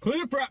Clear prep.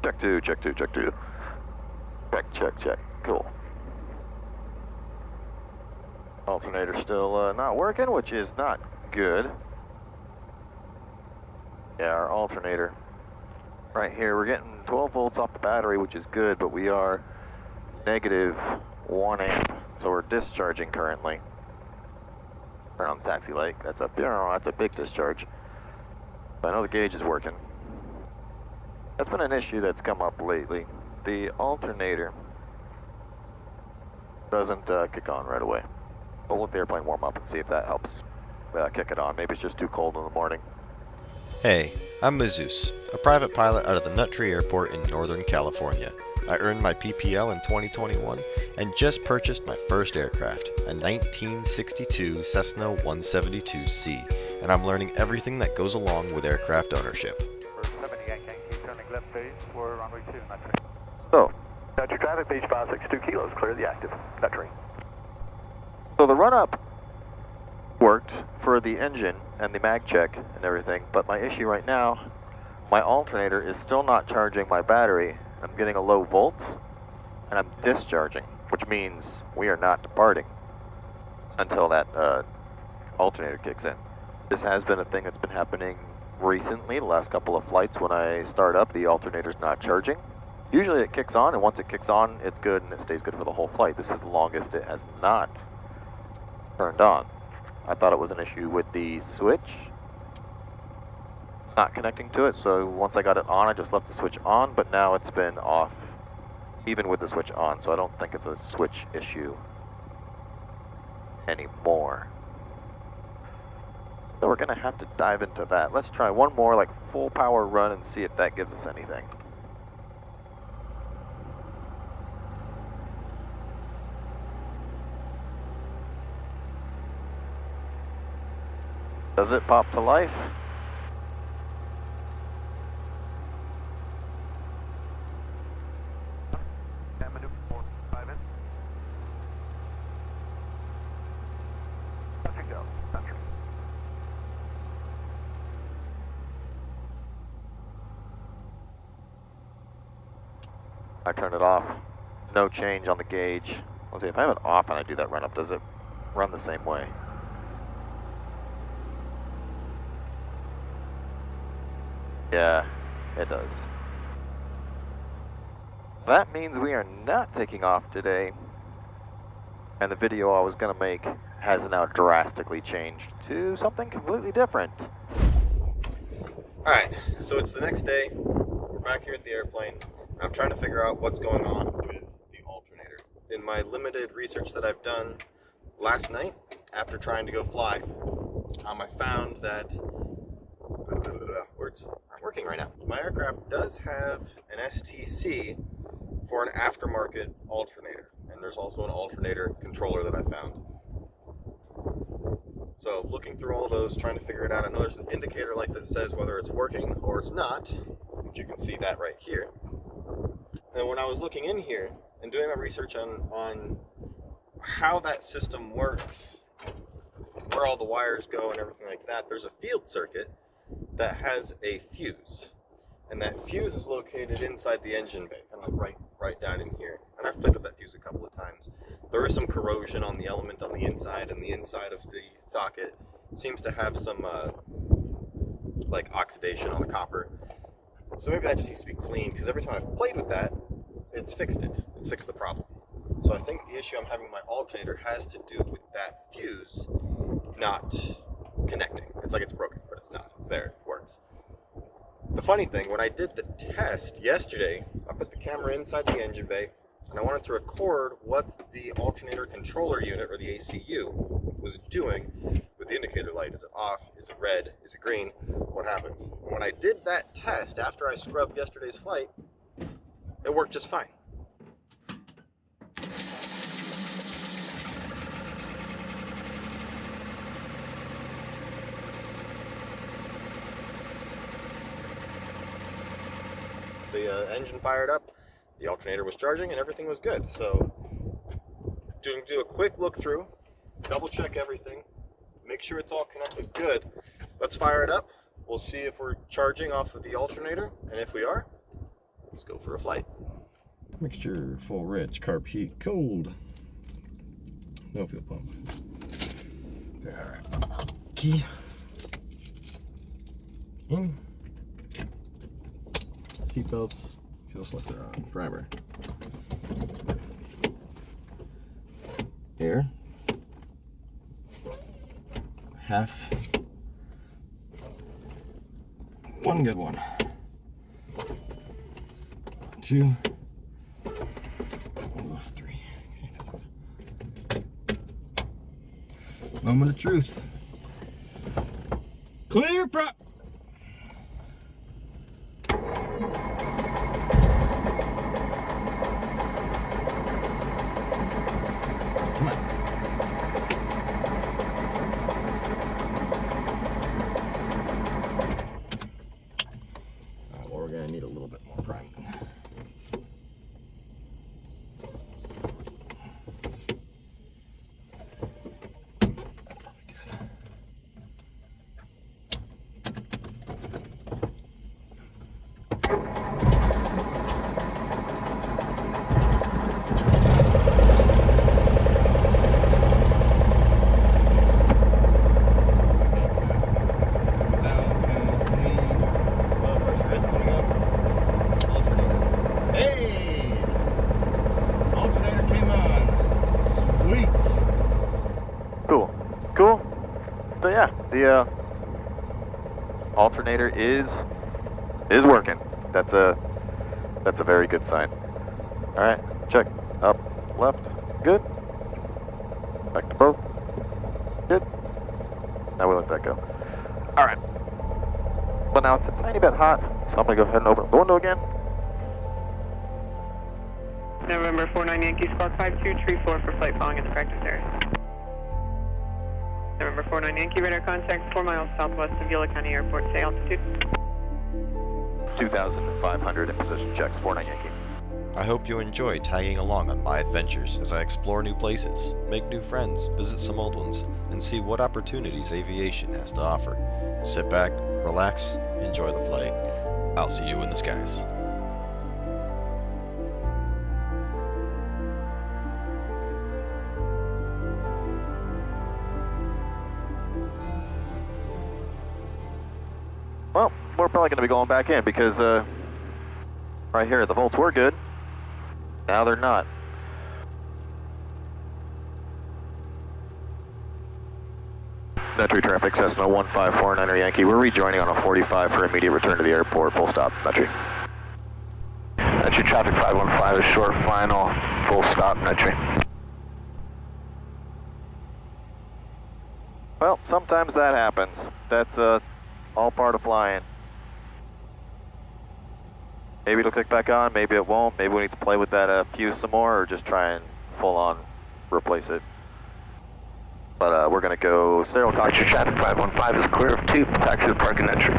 Check two, check two, check two. Check. Cool. Alternator still not working, which is not good. Yeah, our alternator right here, we're getting 12 volts off the battery, which is good, but we are negative 1 amp, so we're discharging currently. Turn on the taxi light. That's a big discharge. But I know the gauge is working. That's been an issue that's come up lately. The alternator doesn't kick on right away. We'll let the airplane warm up and see if that helps kick it on. Maybe it's just too cold in the morning. Hey, I'm MIZUEZ, a private pilot out of the Nut Tree Airport in Northern California. I earned my PPL in 2021 and just purchased my first aircraft, a 1962 Cessna 172C, and I'm learning everything that goes along with aircraft ownership. So, Dutch traffic, beach 562 kilos, clear the active. Nut Tree. So the run-up worked for the engine and the mag check and everything, but my issue right now, my alternator is still not charging my battery. I'm getting a low volt, and I'm discharging, which means we are not departing until that alternator kicks in. This has been a thing that's been happening recently, the last couple of flights. When I start up, the alternator's not charging. Usually it kicks on, and once it kicks on, it's good, and it stays good for the whole flight. This is the longest it has not turned on. I thought it was an issue with the switch not connecting to it, so once I got it on, I just left the switch on, but now it's been off even with the switch on, so I don't think it's a switch issue anymore. So we're gonna have to dive into that. Let's try one more like full power run and see if that gives us anything. Does it pop to life? I turn it off. No change on the gauge. Let's see, if I have it off and I do that run up, does it run the same way? Yeah, it does. That means we are not taking off today, and the video I was going to make has now drastically changed to something completely different. Alright, so it's the next day. We're back here at the airplane. And I'm trying to figure out what's going on with the alternator. In my limited research that I've done last night, after trying to go fly, I found that words aren't working right now. My aircraft does have an STC for an aftermarket alternator, and there's also an alternator controller that I found. So looking through all those, trying to figure it out, I know there's an indicator light that says whether it's working or it's not, which you can see that right here. And when I was looking in here and doing my research on how that system works, where all the wires go and everything like that, there's a field circuit that has a fuse, and that fuse is located inside the engine bay, kind of like right down in here. And I've played with that fuse a couple of times. There is some corrosion on the element on the inside, and the inside of the socket seems to have some like oxidation on the copper. So maybe that just needs to be cleaned, because every time I've played with that, it's fixed it. It's fixed the problem. So I think the issue I'm having with my alternator has to do with that fuse not connecting. It's like it's broken, but it's not. It's there. It works. The funny thing, when I did the test yesterday, I put the camera inside the engine bay, and I wanted to record what the alternator controller unit, or the ACU, was doing with the indicator light. Is it off? Is it red? Is it green? What happens? And when I did that test after I scrubbed yesterday's flight, it worked just fine. the engine fired up, the alternator was charging, and everything was good. So do a quick look through, double check everything, make sure it's all connected good. Let's fire it up. We'll see if we're charging off of the alternator, and if we are, let's go for a flight. Mixture full rich, carb heat, cold. No fuel pump. Alright. Key. In. Seatbelts. Fuel selector on. Primer. Air. Half. One good one. 2. 3. Moment of truth. Clear prop. Come on. Alright, well, we're gonna need a little bit more priming. So yeah, the alternator is working. That's a very good sign. All right, check. Up, left, good. Back to both, good. Now we let that go. All right. But now it's a tiny bit hot, so I'm gonna go ahead and open the window again. November 49 Yankee Squawk 52, tree 4 for flight following in the practice area. November 49 Yankee, radar contact 4 miles southwest of Yola County Airport, say altitude. 2,500 in position checks, 49 Yankee. I hope you enjoy tagging along on my adventures as I explore new places, make new friends, visit some old ones, and see what opportunities aviation has to offer. Sit back, relax, enjoy the flight. I'll see you in the skies. Well, we're probably going to be going back in because right here the volts were good. Now they're not. Metro traffic, Cessna 1549er Yankee. We're rejoining on a 45 for immediate return to the airport. Full stop, Metro. Metro traffic 515 is short final. Full stop, Metro. Well, sometimes that happens. That's all part of flying. Maybe it'll kick back on, maybe it won't. Maybe we need to play with that fuse some more or just try and full on replace it. But we're going to go serial Metro traffic 515 is clear of 2, taxi to parking entry.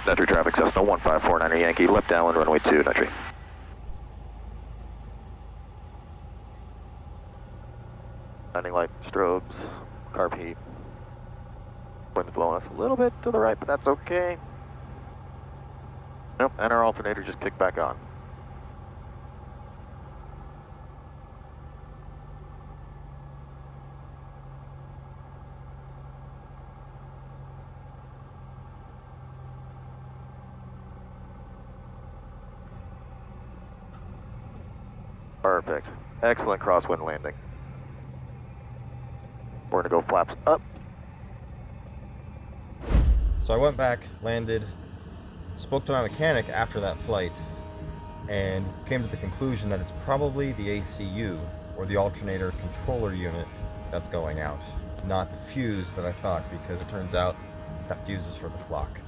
Metro traffic, Cessna 1549er Yankee, left downwind runway 2, entry. Landing light strobes, carb heat. Wind's blowing us a little bit to the right, but that's okay. Nope, and our alternator just kicked back on. Perfect. Excellent crosswind landing. We're gonna go flaps up. So I went back, landed, spoke to my mechanic after that flight, and came to the conclusion that it's probably the ACU, or the alternator controller unit, that's going out, not the fuse that I thought, because it turns out that fuse is for the clock.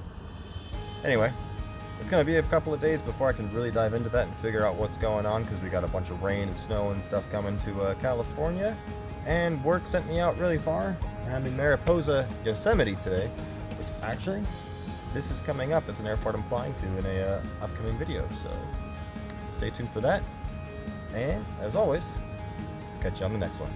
Anyway, it's going to be a couple of days before I can really dive into that and figure out what's going on, because we got a bunch of rain and snow and stuff coming to California, and work sent me out really far. I'm in Mariposa, Yosemite today. Actually, this is coming up as an airport I'm flying to in a upcoming video, so stay tuned for that. And as always, catch you on the next one.